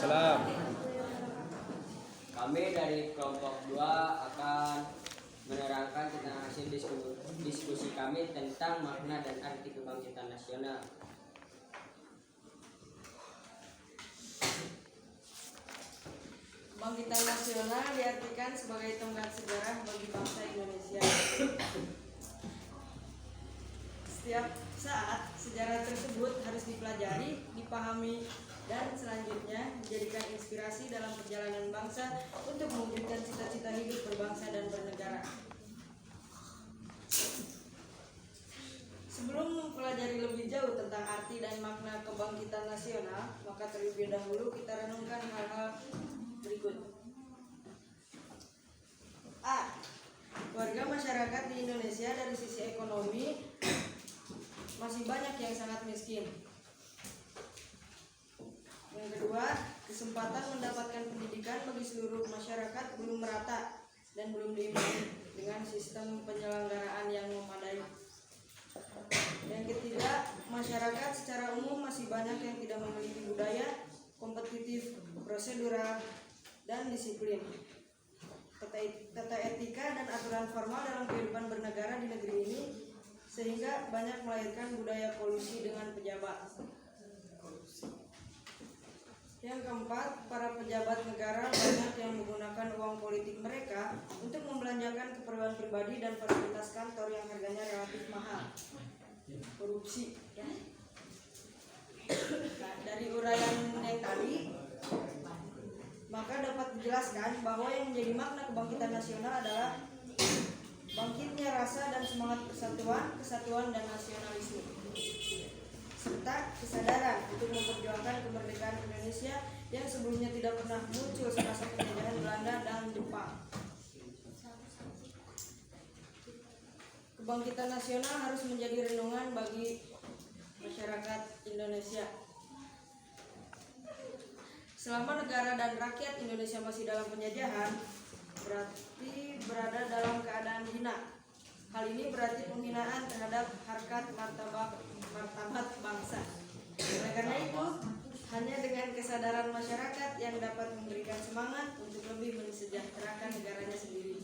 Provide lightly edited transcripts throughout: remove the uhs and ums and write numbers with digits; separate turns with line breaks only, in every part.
Waalaikumsalam.
Kami dari kelompok 2 akan menerangkan tentang hasil diskusi kami tentang makna dan arti kebangkitan nasional.
Kebangkitan nasional diartikan sebagai tonggak sejarah bagi bangsa Indonesia. Setiap saat sejarah tersebut harus dipelajari, dipahami, dan selanjutnya menjadikan inspirasi dalam perjalanan bangsa untuk mewujudkan cita-cita hidup berbangsa dan bernegara. Sebelum mempelajari lebih jauh tentang arti dan makna kebangkitan nasional, maka terlebih dahulu kita renungkan hal-hal berikut. A. Warga masyarakat di Indonesia dari sisi ekonomi masih banyak yang sangat miskin. Yang kedua, kesempatan mendapatkan pendidikan bagi seluruh masyarakat belum merata dan belum diimbangi dengan sistem penyelenggaraan yang memadai. Yang ketiga, masyarakat secara umum masih banyak yang tidak memiliki budaya kompetitif, prosedural, dan disiplin, tata etika dan aturan formal dalam kehidupan bernegara di negeri ini, sehingga banyak melahirkan budaya kolusi dengan pejabat. Yang keempat, para pejabat negara banyak yang menggunakan uang politik mereka untuk membelanjakan keperluan pribadi dan fasilitas kantor yang harganya relatif mahal. Korupsi, ya. Nah, dari uraian yang tadi, maka dapat dijelaskan bahwa yang menjadi makna kebangkitan nasional adalah bangkitnya rasa dan semangat persatuan, kesatuan, dan nasionalisme, serta kesadaran untuk memperjuangkan kemerdekaan Indonesia yang sebelumnya tidak pernah muncul semasa penjajahan Belanda dan Jepang. Kebangkitan nasional harus menjadi renungan bagi masyarakat Indonesia. Selama negara dan rakyat Indonesia masih dalam penjajahan, berarti berada dalam keadaan hina. Hal ini berarti penghinaan terhadap harkat martabat bangsa. Oleh karena itu, hanya dengan kesadaran masyarakat yang dapat memberikan semangat untuk lebih mensejahterakan negaranya sendiri,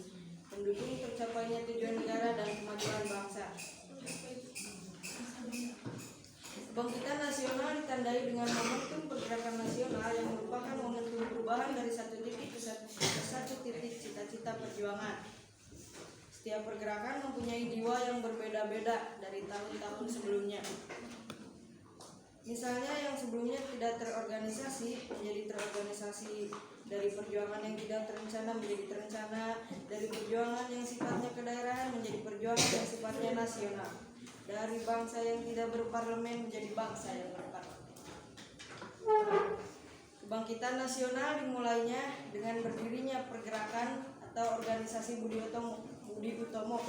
mendukung tercapainya tujuan negara dan kemajuan bangsa. Kebangkitan nasional ditandai dengan momentum pergerakan nasional yang merupakan momentum perubahan dari satu titik ke satu titik cita-cita perjuangan. Setiap pergerakan mempunyai jiwa yang berbeda-beda dari tahun-tahun sebelumnya. Misalnya yang sebelumnya tidak terorganisasi menjadi terorganisasi, dari perjuangan yang tidak terencana menjadi terencana, dari perjuangan yang sifatnya kedaerahan menjadi perjuangan yang sifatnya nasional, dari bangsa yang tidak berparlemen menjadi bangsa yang berparlemen. Kebangkitan nasional dimulainya dengan berdirinya pergerakan atau organisasi Budi Utomo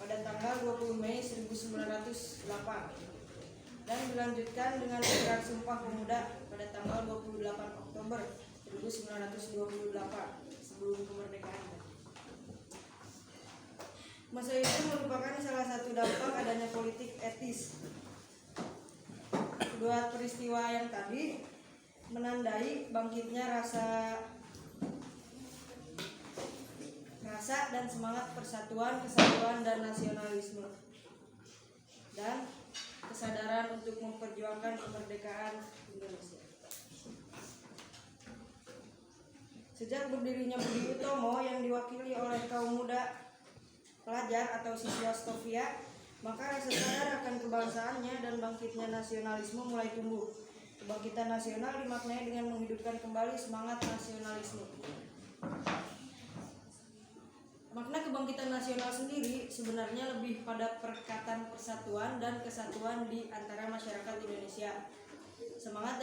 pada tanggal 20 Mei 1908 dan dilanjutkan dengan Gerak Sumpah Pemuda pada tanggal 28 Oktober 1928 sebelum kemerdekaan. Masa itu merupakan salah satu dampak adanya politik etis. Kedua peristiwa yang tadi menandai bangkitnya rasa dan semangat persatuan, kesatuan, dan nasionalisme, dan kesadaran untuk memperjuangkan kemerdekaan Indonesia. Sejak berdirinya Budi Utomo yang diwakili oleh kaum muda pelajar atau siswa Stovia, maka rasa sadar akan kebangsaannya dan bangkitnya nasionalisme mulai tumbuh. Kebangkitan nasional dimaknai dengan menghidupkan kembali semangat nasionalisme. Makna kebangkitan nasional sendiri sebenarnya lebih pada perekatan persatuan dan kesatuan di antara masyarakat Indonesia. Semangat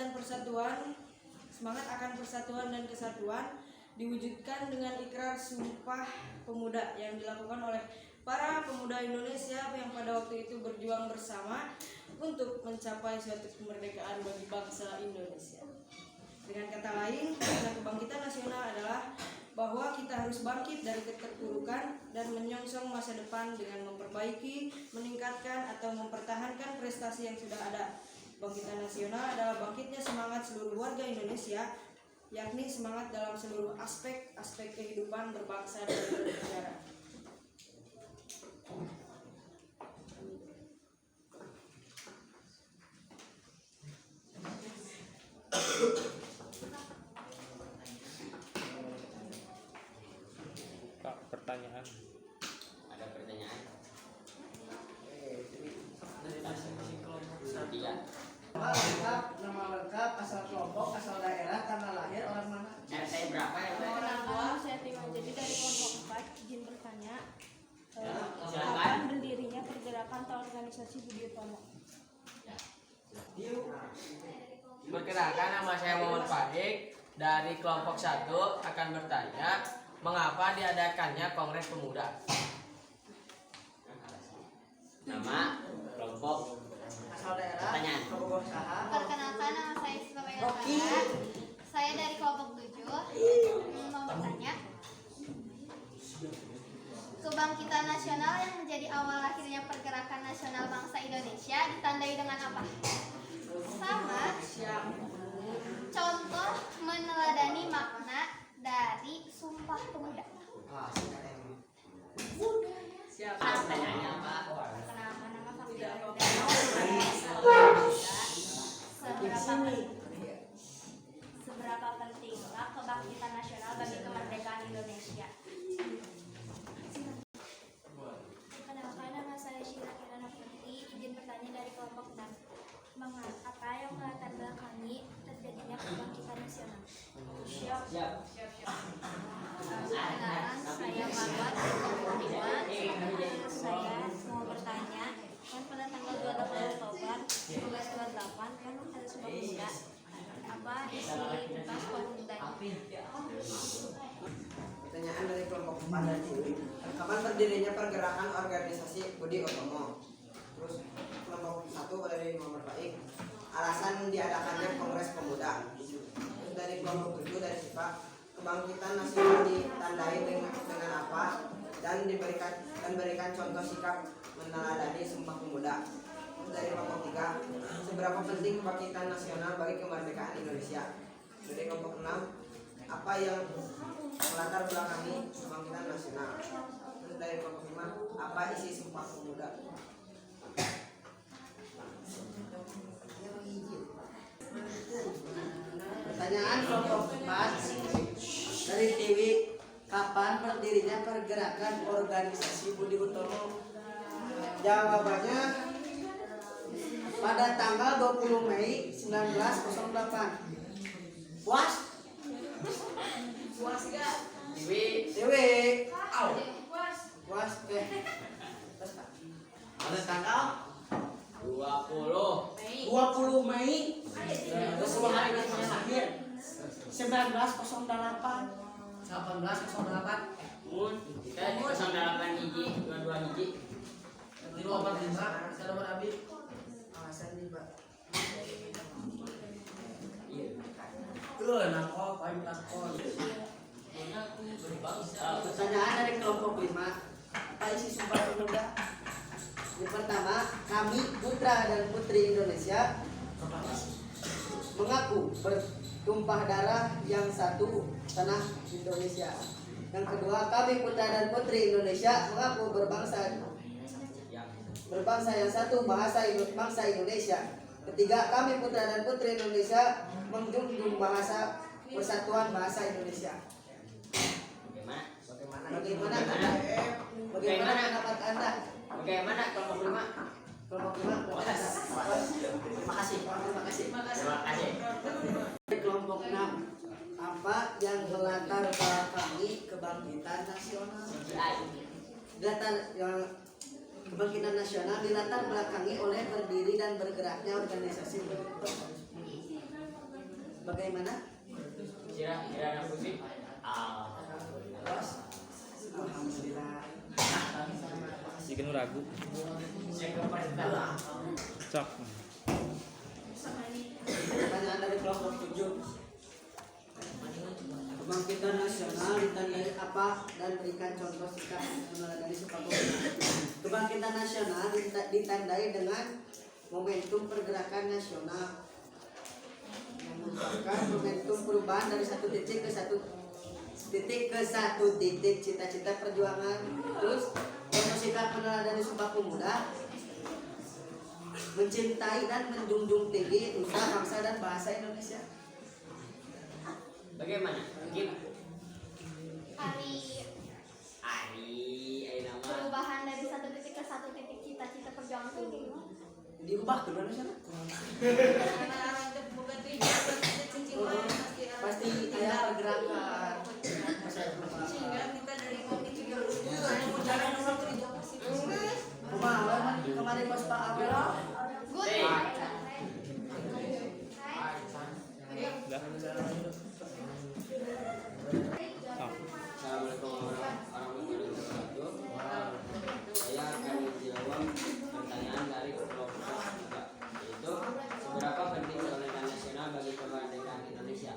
akan persatuan dan kesatuan diwujudkan dengan ikrar Sumpah Pemuda yang dilakukan oleh para pemuda Indonesia yang pada waktu itu berjuang bersama untuk mencapai suatu kemerdekaan bagi bangsa Indonesia. Dengan kata lain, makna kebangkitan nasional adalah bahwa kita harus bangkit dari keterpurukan dan menyongsong masa depan dengan memperbaiki, meningkatkan, atau mempertahankan prestasi yang sudah ada. Kebangkitan nasional adalah bangkitnya semangat seluruh warga Indonesia yakni semangat dalam seluruh aspek kehidupan berbangsa dan bernegara.
Kak, pertanyaan.
Ada pertanyaan? Tiga.
Nama lengkap, asal kelompok, asal daerah, tanggal lahir, orang mana?
RT berapa ya?
Perkenalkan, saya Tima jadi dari kelompok 4. Izin bertanya,
Silakan.
kapan berdirinya pergerakan atau organisasi Budi Utomo?
Perkenalkan, nama saya Muhammad Fadik dari kelompok 1 akan bertanya mengapa diadakannya Kongres Pemuda.
Nama, kelompok,
Asal daerah,
Pertanyaan.
kelompok usaha.
Perkenalkan, nama saya Siswa Megan
Rocky.
Sandra. Saya dari kelompok 7. Mau bertanya, kebangkitan nasional yang menjadi awal lahirnya pergerakan nasional bangsa Indonesia ditandai dengan apa? Sama. Contoh meneladani makna dari Sumpah Pemuda.
Siap.
pertanyaannya apa?
Perkenalkan, nama Fakti Seberapa pentingkah kebangkitan nasional bagi kemerdekaan Indonesia?
Perkenalkan, nama saya Syira Kirana Putri. Izin bertanya dari kelompok 6. Apa yang melatar belakangi terjadinya kebangkitan nasional?
Siap.
Perkenalkan, saya Marwan dari kelompok 5.
Saya mau bertanya, kan pada tanggal 28 Oktober 1998 kan ada Sumpah Pemuda. Apa isi tentang Sumpah Pemuda ini?
Pertanyaan dari kelompok 4 dan 10. Kapan berdirinya pergerakan organisasi Budi Utomo? Terus kelompok 1 dari Muhammad Faik. Alasan diadakannya Kongres Pemuda. Terus dari kelompok 7 dari Sipa. Kebangkitan nasional ditandai dengan apa dan berikan contoh sikap meneladani Sumpah Pemuda. Terus dari kelompok 3, seberapa penting kebangkitan nasional bagi kemerdekaan Indonesia? Dari kelompok 6, apa yang melatar belakangi kebangkitan nasional? Terus dari kelompok 5, apa isi Sumpah Pemuda? Pertanyaan kelompok 4 dari Tiwi, kapan berdirinya pergerakan organisasi Budi Utomo? Jawabannya pada tanggal 20 Mei 1908. Puas?
Puas gak?
Dewi. Puas. Oke. Pada tanggal
20.
20 Mei. Sesuai hari saya lahir. 1908. 1808.
Kita di 08 hiji, 22 hiji.
545. Saya nomor Abi. Alasan nih, Pak.
Iya.
Nak paling takon. Pertanyaan dari kelompok 5. Apa isi Sumpah Pemuda? Yang pertama, kami putra dan putri Indonesia mengaku bertumpah darah yang satu tanah Indonesia. Yang kedua, kami putra dan putri Indonesia mengaku berbangsa yang satu bangsa Indonesia. Ketiga, kami putra dan putri Indonesia menjunjung bahasa persatuan bahasa Indonesia. Bagaimana pendapat Anda?
Bagaimana kelompok 5?
Kelompok 5.
Terima kasih.
Terima kasih.
Terima kasih.
Kelompok 6. Apa yang melatar belakangi kebangkitan nasional? Kebangkitan nasional dilatar belakangi oleh berdiri dan bergeraknya organisasi. Bagaimana?
Kirana Putri.
Bos? Alhamdulillah.
Jika nu ragu. Cok.
Pertanyaan dari kelompok 7. Kebangkitan nasional ditandai apa dan berikan contoh sikap meneladani Sumpah Pemuda. Kebangkitan nasional ditandai dengan momentum pergerakan nasional. memperjuangkan momentum perubahan dari satu titik ke satu titik cita-cita perjuangan. Terus bersikap meneladani Sumpah Pemuda, mencintai dan menjunjung tinggi nusa, bangsa dan bahasa Indonesia.
Bagaimana? Mungkin
Ari
Ari nama
perubahan dari satu titik ke satu titik cita-cita perjuangan itu gimana?
Diubah ke mana sana?
Karena orang itu bukan tujuan pasti
Pasti ada pergerakan.
sehingga kita dari kopi juga saya mau jalan nomor 7 pasti
Kumaha kemarin pas Pak Abel.
Good.
Udah. Sok.
Assalamualaikum warahmatullahi wabarakatuh. Saya akan menjawab pertanyaan dari kelompok 3, yaitu seberapa penting kedaulatan nasional bagi kemerdekaan Indonesia?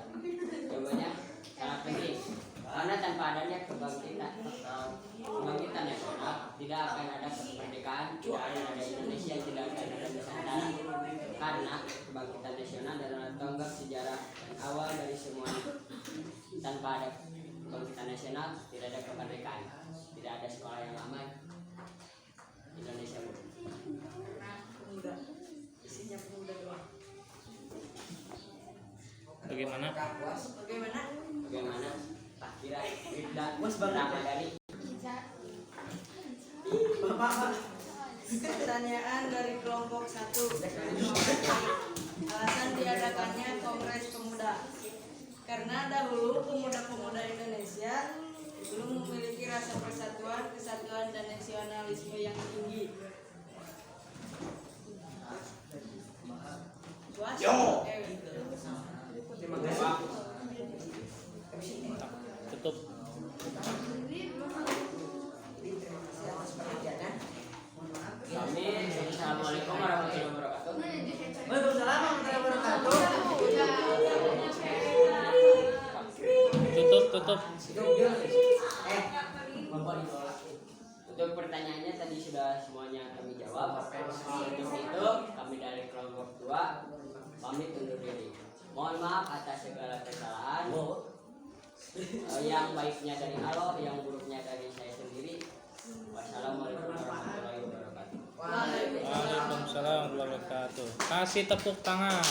Jawabannya sangat penting, karena tanpa adanya kebangkitan nasional tidak akan ada kemerdekaan, tidak akan ada Indonesia, tidak akan ada Nusantara. Karena kebangkitan nasional adalah tonggak sejarah dan awal dari semuanya. Tanpa ada kebangkitan nasional tidak ada kemerdekaan, tidak ada sekolah yang lama Indonesia.
pemuda isinya pemuda doang.
Bagaimana?
Bagaimana Pak Kira Rifda Ramadhani?
Pertanyaan dari kelompok 1. Alasan diadakannya Kongres Pemuda. Karena dahulu pemuda-pemuda Indonesia belum memiliki rasa persatuan, kesatuan, dan nasionalisme yang tinggi. Puas? Oke.
Tutup.
Kami Assalamualaikum warahmatullahi wabarakatuh.
Waalaikumsalam warahmatullahi wabarakatuh.
Tutup.
Untuk pertanyaannya tadi sudah semuanya kami jawab. Untuk itu kami dari kelompok 2 pamit undur diri. Mohon maaf atas segala kesalahan. Yang baiknya dari Allah, yang buruknya dari saya sendiri. Wassalamualaikum warahmatullahi wabarakatuh.
Waalaikumsalam warahmatullahi wabarakatuh. Kasih tepuk tangan.